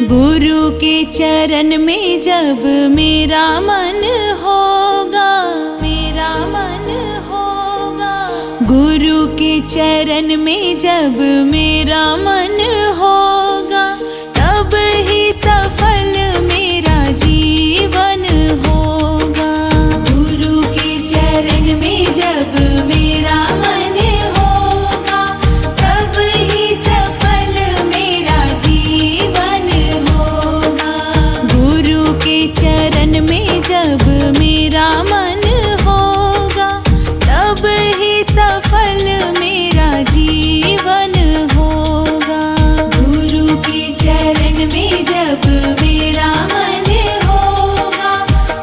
गुरु के चरण में जब मेरा मन होगा, मेरा मन होगा। गुरु के चरण में जब मेरा मन होगा, तब ही सफल मेरा जीवन होगा। गुरु के चरण में जब मेरा मन होगा, तब ही सफल मेरा जीवन होगा। गुरु के चरण में जब मेरा मन होगा, तब ही सफल मेरा जीवन होगा। गुरु के चरण में जब मेरा मन होगा,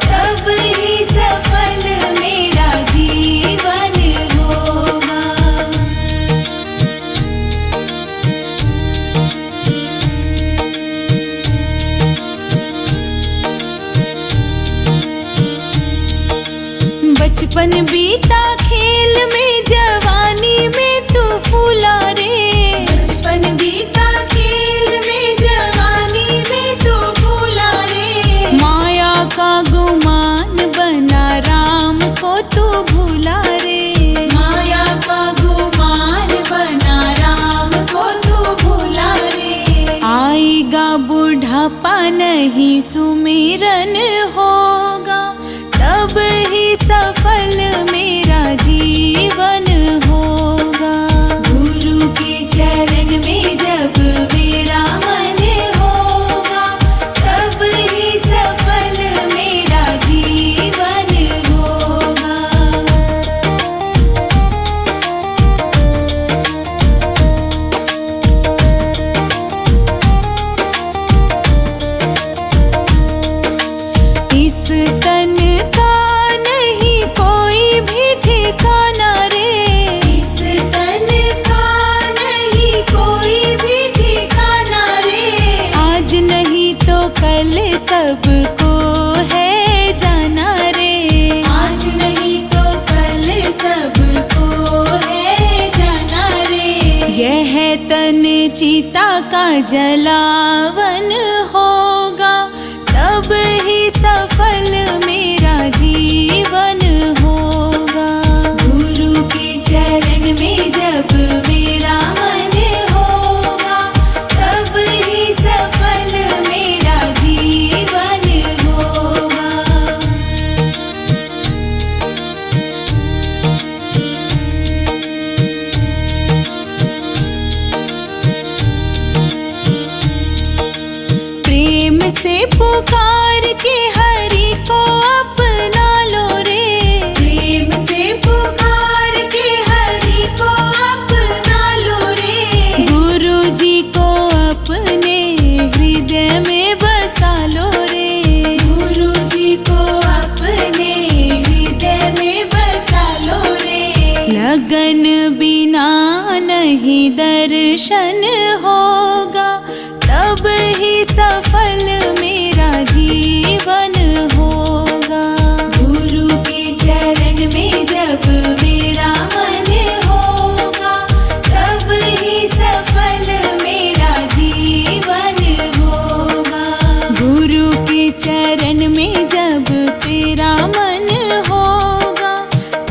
तब ही सफल मेरा जीवन होगा। बचपन बीता खेल में, जवानी में तू फूला रे। बचपन बीता खेल में, जवानी में तू फूला रे। माया का गुमान बना, राम को तू भूला रे। माया का गुमान बना, राम को तू भूला रे। आएगा बुढ़ापा नहीं सुमिरन होगा, तब ही सफल मेरा जीवन होगा। गुरु के चरण में जब मेरा मन होगा, तब ही सफल मेरा जीवन होगा। इस तन का नहीं कोई भी ठिकाना रे। इस तन का नहीं कोई भी ठिकाना रे। आज नहीं तो कल सबको है जाना रे। आज नहीं तो कल सबको है जाना रे। यह तन चिता का जलावन होगा, तब ही सफल मेरा जीवन होगा। गुरु के चरण में जब मेरा मन होगा, तब ही सफल मेरा जीवन होगा। प्रेम से पुकार के हरि को अपना लो रे। प्रेम से पुकार के हरि को अपना लो रे। गुरु जी को अपने हृदय में बसा लो रे। गुरु जी को अपने हृदय में बसा लो रे। लगन बिना नहीं दर्शन होगा, तब ही सफल मेरा जीवन होगा। गुरु के चरण में जब मेरा मन होगा, तब ही सफल मेरा जीवन होगा। गुरु के चरण में जब तेरा मन होगा,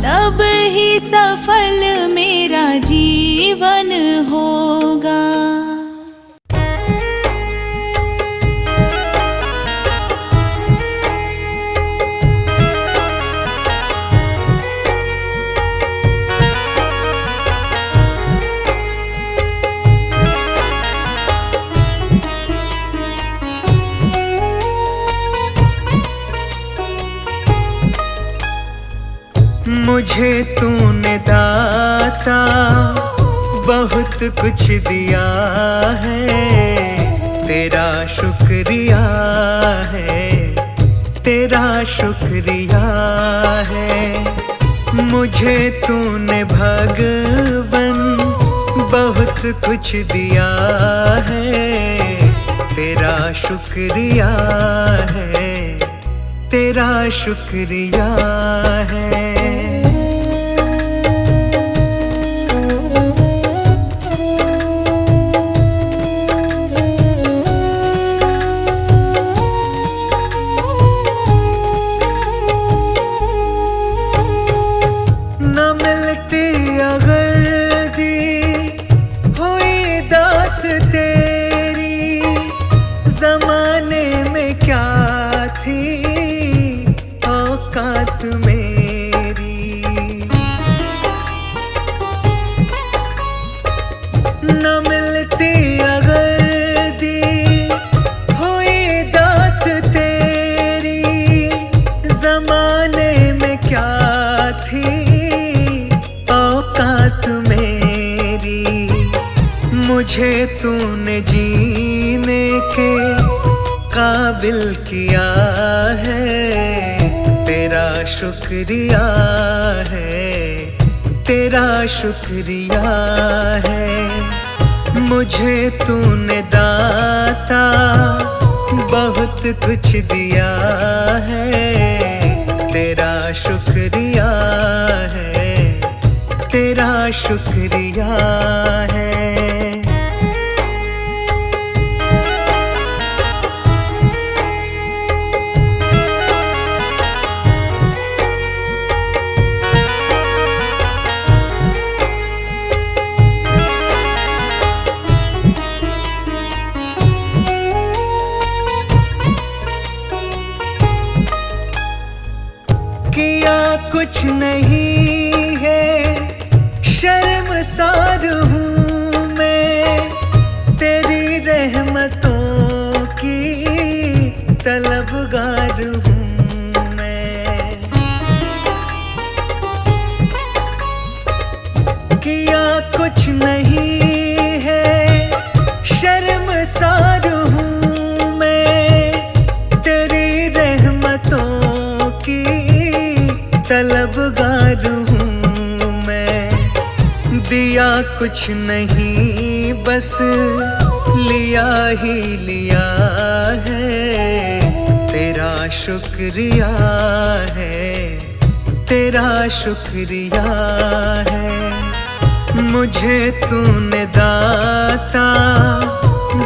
तब ही सफल मेरा जीवन होगा। मुझे तूने दाता बहुत कुछ दिया है, तेरा शुक्रिया है, तेरा शुक्रिया है। मुझे तूने भगवन बहुत कुछ दिया है, तेरा शुक्रिया है, तेरा शुक्रिया है। न मिलती अगर दी हुई दात तेरी, जमाने में क्या थी औकात मेरी। न मिलती अगर दी हुई दात तेरी, जमाने में क्या थी औकात मेरी। मुझे तूने जीने के काबिल किया है, तेरा शुक्रिया है, तेरा शुक्रिया है। मुझे तूने दाता बहुत कुछ दिया है, तेरा शुक्रिया है, तेरा शुक्रिया है। किया कुछ नहीं है, शर्मसार हूँ मैं, तेरी रहमतों की तलबगार हूँ मैं। किया कुछ नहीं है, शर्मसार हूँ मैं, तेरी रहमतों की तलबगार हूँ मैं। दिया कुछ नहीं बस लिया ही लिया है, तेरा शुक्रिया है, तेरा शुक्रिया है। मुझे तूने दाता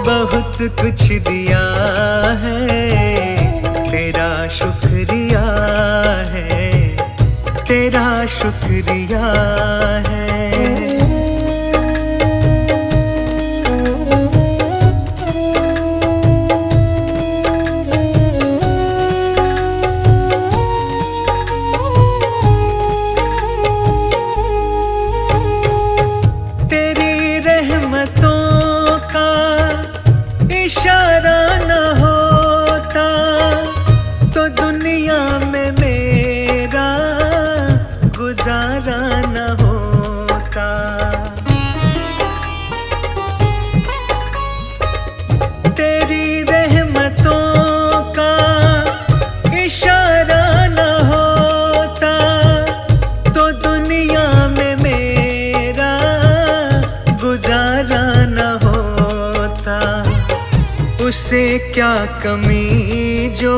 बहुत कुछ दिया है, तेरा शुक्रिया है, तेरा शुक्रिया है। तेरी रहमतों का इशारा न होता तो दुनिया में मेरा गुजारा न होता। तेरी रहमतों का इशारा न होता तो दुनिया में मेरा गुजारा न होता। उसे क्या कमी जो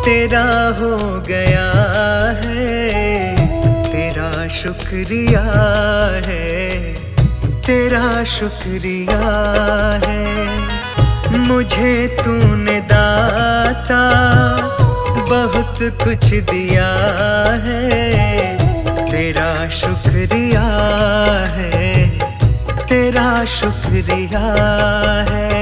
तेरा हो गया है, तेरा शुक्रिया है, तेरा शुक्रिया है। मुझे तूने दाता बहुत कुछ दिया है, तेरा शुक्रिया है, तेरा शुक्रिया है।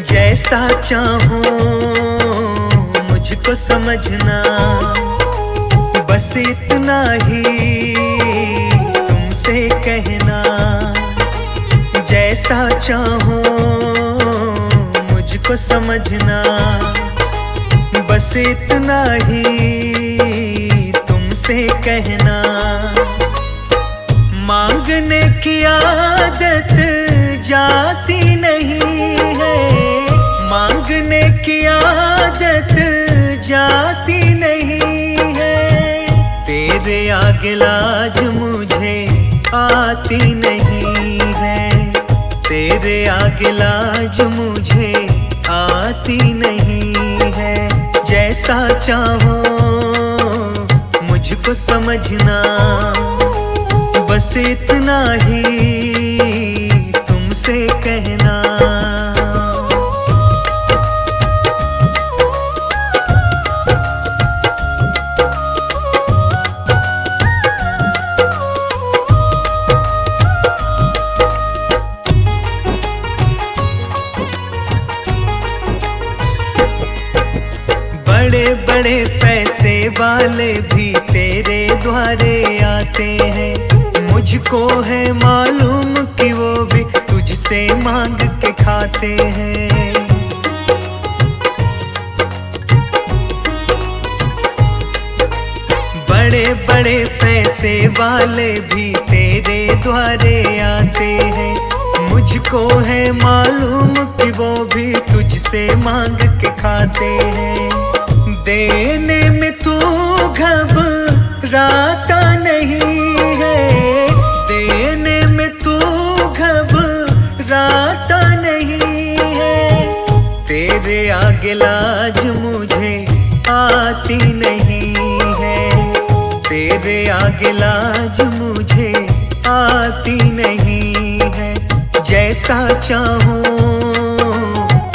जैसा चाहूं मुझको समझना, बस इतना ही तुमसे कहना। जैसा चाहूं मुझको मुझको समझना, बस इतना ही तुमसे कहना। मांगने की आदत जाती नहीं है, मांगने की आदत जाती नहीं है। तेरे आगे लाज मुझे आती नहीं है, तेरे आगे लाज मुझे आती नहीं है। जैसा चाहो मुझको समझना, बस इतना ही तुमसे कहना। बड़े बड़े पैसे वाले भी तेरे द्वारे आते हैं, मुझको है मालूम कि वो भी तुझसे मांग के खाते हैं। बड़े बड़े पैसे वाले भी तेरे द्वारे आते हैं, मुझको है मालूम कि वो भी तुझसे मांग के खाते हैं। देने में तू घबराता नहीं है, देने में तू घबराता नहीं है। तेरे आगे लाज मुझे आती नहीं है, तेरे आगे लाज मुझे आती नहीं है। जैसा चाहो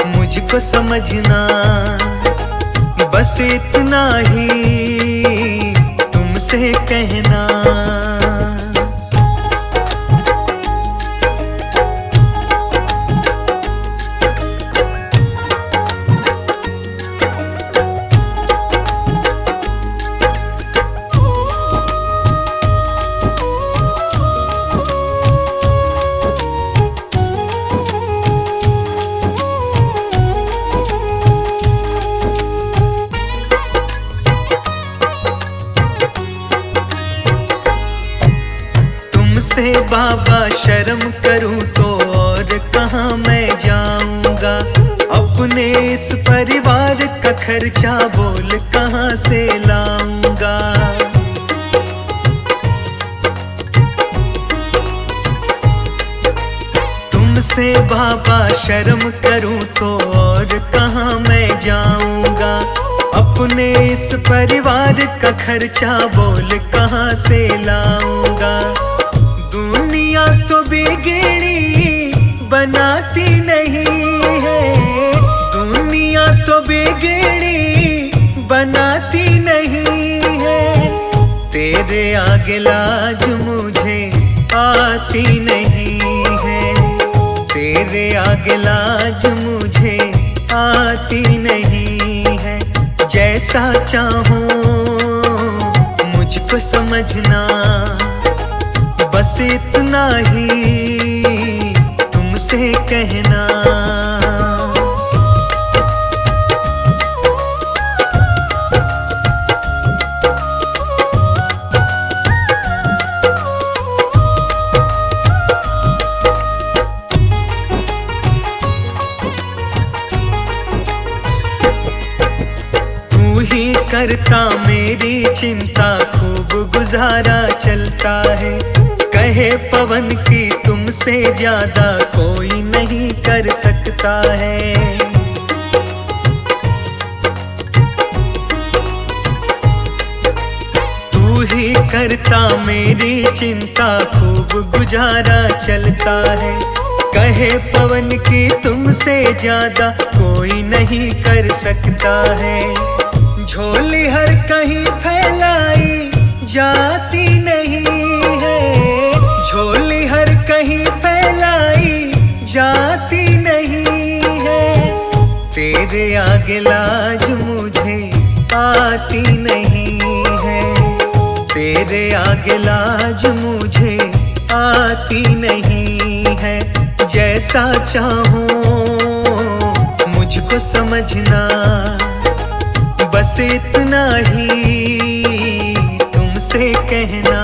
मुझको समझना, बस इतना ही तुमसे कहना। तुमसे बाबा शर्म करूं तो और कहाँ मैं जाऊंगा। अपने इस परिवार का खर्चा बोल कहाँ से लाऊंगा। तुमसे बाबा शर्म करूं तो और कहाँ मैं जाऊंगा। अपने इस परिवार का खर्चा बोल कहाँ से लाऊंगा। दुनिया तो बिगड़ी बनाती नहीं है, दुनिया तो बिगड़ी बनाती नहीं है। तेरे आगे लाज मुझे आती नहीं है, तेरे आगे लाज मुझे आती नहीं है। जैसा चाहो मुझको समझना, बस इतना ही तुमसे कहना। तू ही करता मेरी चिंता, खूब गुजारा चलता है। कहे पवन की तुमसे ज्यादा कोई नहीं कर सकता है। तू ही करता मेरी चिंता, खूब गुजारा चलता है। कहे पवन की तुमसे ज्यादा कोई नहीं कर सकता है। झोली हर कहीं फैलाई जाती नहीं है, झोली हर कहीं फैलाई जाती नहीं है। तेरे आगे लाज मुझे आती नहीं है, तेरे आगे लाज मुझे आती नहीं है। जैसा चाहो मुझको को समझना, बस इतना ही तुमसे कहना।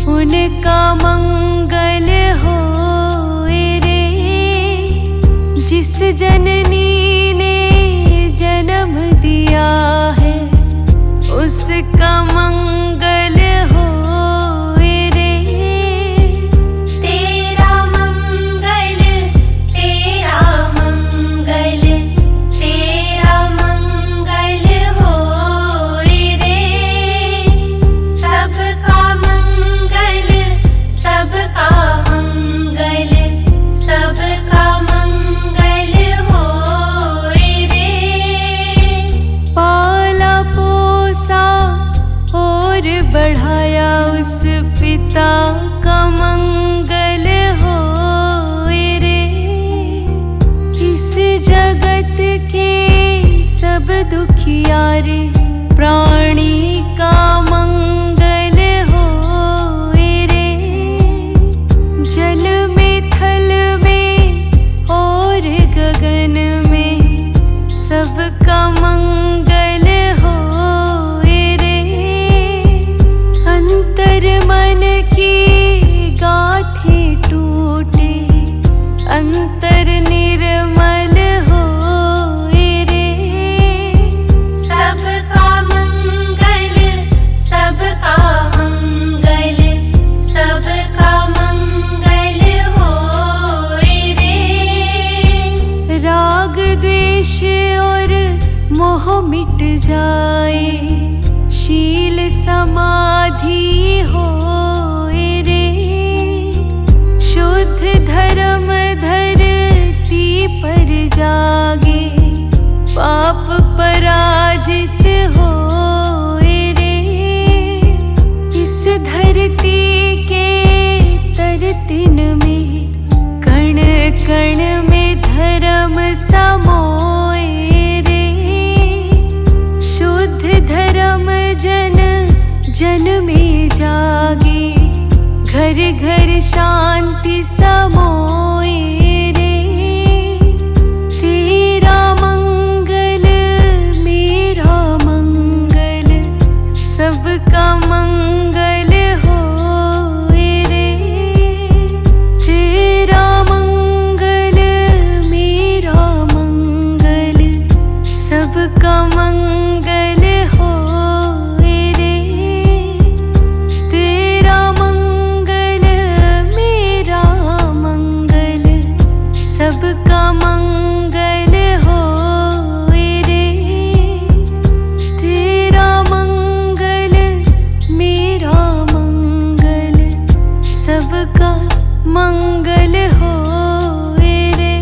उनका मंगल होए रे। जिस जननी ने जन्म दिया है उसका मंगल होए रे। तेरा मंगल, तेरा मंगल, तेरा मंगल होए रे। सबका मंगल, सबका मंगल, सबका मंगल होए रे। पाला पोसा और बढ़ाया उस पिता का मंगल होए रे। इस जगत के सब दुखियारे प्राणी का मंगल होए रे। जल में, थल में और गगन में सबका मंगल होए रे। अंतर मन की गांठें टूटे, अंतर निर्मल होए रे। सबका मंगल, सबका मंगल, सबका मंगल होए रे। राग द्वेष और मोह मिट जाए, शील समाधि होए रे। शुद्ध धर्म धरती पर जागे, पाप पराजित होए रे। इस धरती के तरतिन में कण कण में धर्म समोए रे। शुद्ध धर्म जन जन में जागे, घर घर शांति समोए रे। तेरा मंगल मेरा मंगल, सबका मंगल होए रे। तेरा मंगल मेरा मंगल, सबका मंगल होए रे। तेरा मंगल मेरा मंगल, सबका मंगल होए रे। तेरा मंगल मेरा मंगल, सबका मंगल होए रे।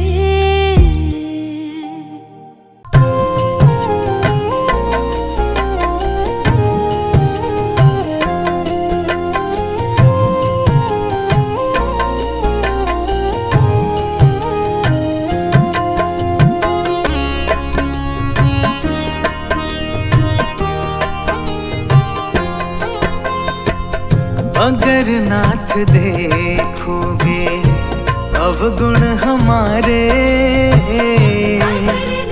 अगर नाथ देखोगे अवगुण हमारे,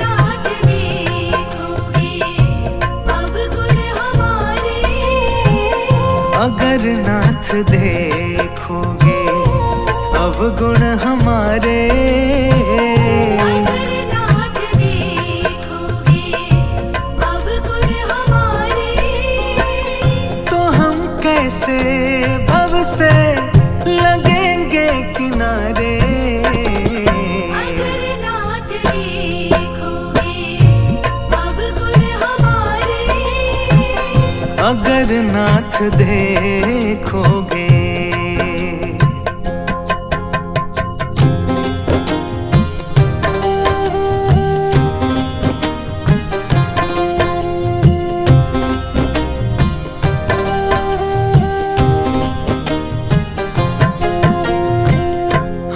नाथ देखोगे अवगुण हमारे। अगर नाथ देखोगे हमारे। अगर नाथ देखोगे अवगुण हमारे, तो हम कैसे भव से लगेंगे किनारे। अगर नाथ देखोगे अवगुण हमारे, अगर नाथ देखोगे।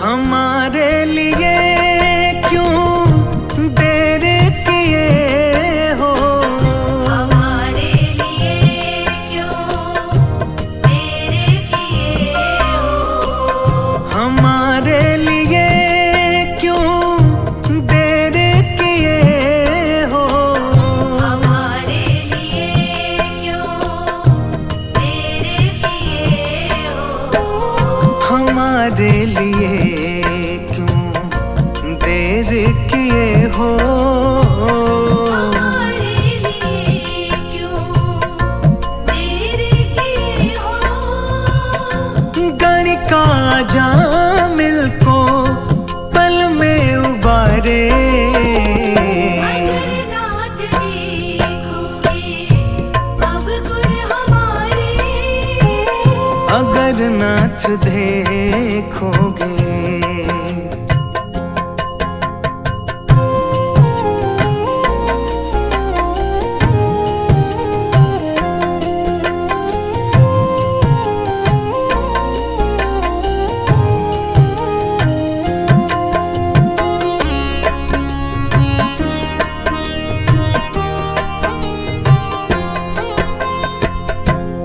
हमारे लिए क्यों देर किए हो, हमारे लिए क्यों देर किए हो, हमारे लिए क्यों देर किए हो, हमारे लिए क्यों देर किए हो, हमारे लिए क्यों देर किए हो। हमारे लिए क्यों देर किए हो। गणिका जामिल को पल में उबारे। अगर नाथ देखोगे अवगुण हमारे, अगर नाथ देखोगे।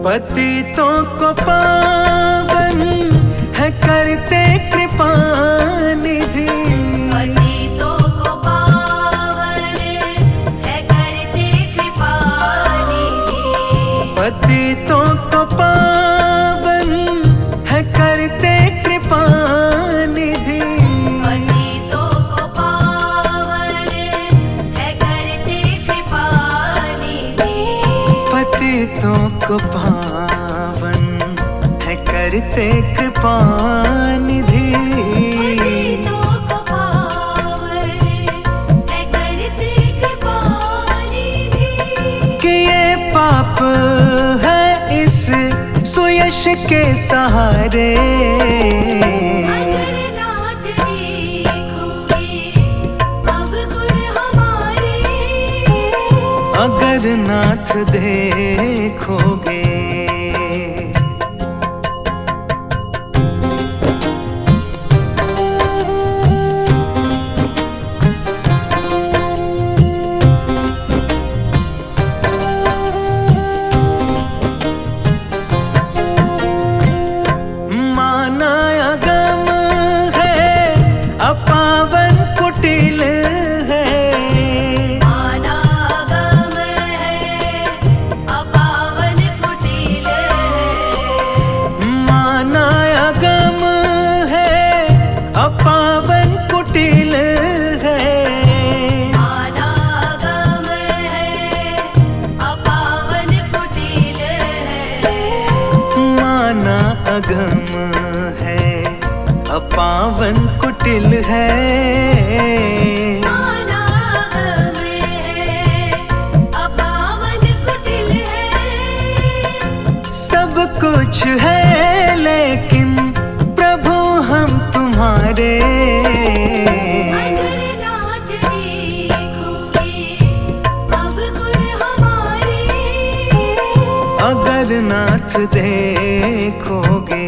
पतितों को पावन है करते कृपा निधि। पतितों को पावन है करते कृपा निधि, पतितों को पावन है करते कृपा निधि। पतितों को पावन है करते कृपा निधि, पतितों को पावन है करते कृपा निधि। पतितों को पावन है करते कृपा निधि, कि ये पाप है इस सुयश के सहारे। अगर नाथ देखोगे अवगुण हमारे, अगर नाथ देखोगे। माना अगम है अपावन कुटिल है। अनागम है अपावन कुटिल है, माना अगम है अपावन कुटिल है। अनागम है अपावन कुटिल है, माना अगम है अपावन कुटिल है। अनागम है अपावन कुटिल है, सब कुछ है लेकिन प्रभु हम तुम्हारे। अगर नाथ देखोगे अवगुण हमारे, अगर नाथ देखोगे।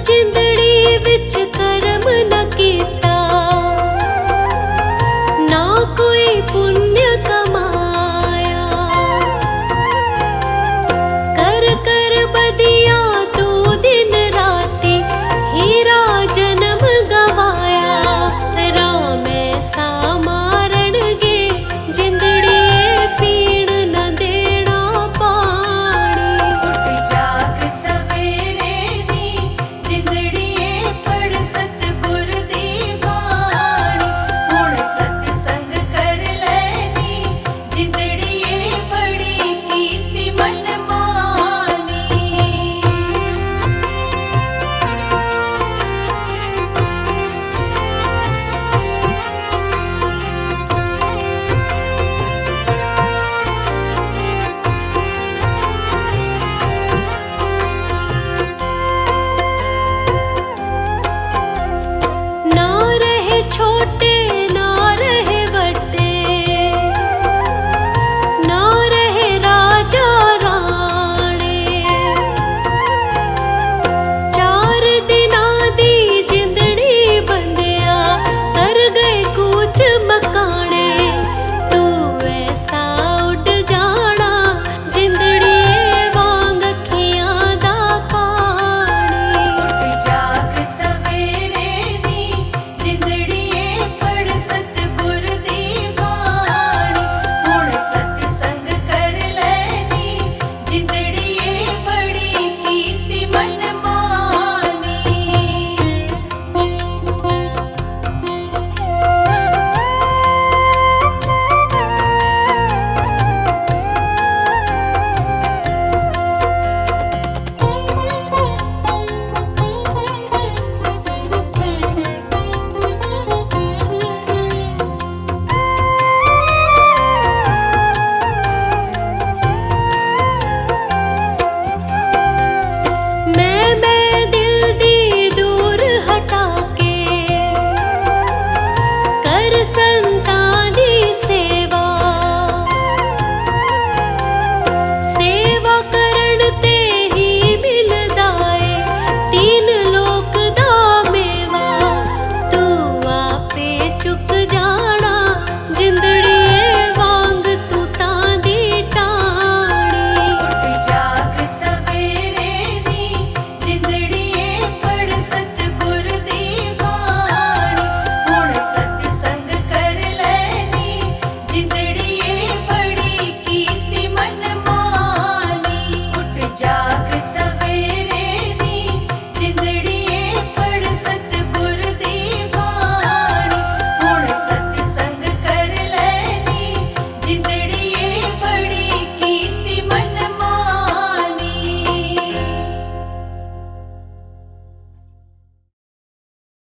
जिंदड़ी विच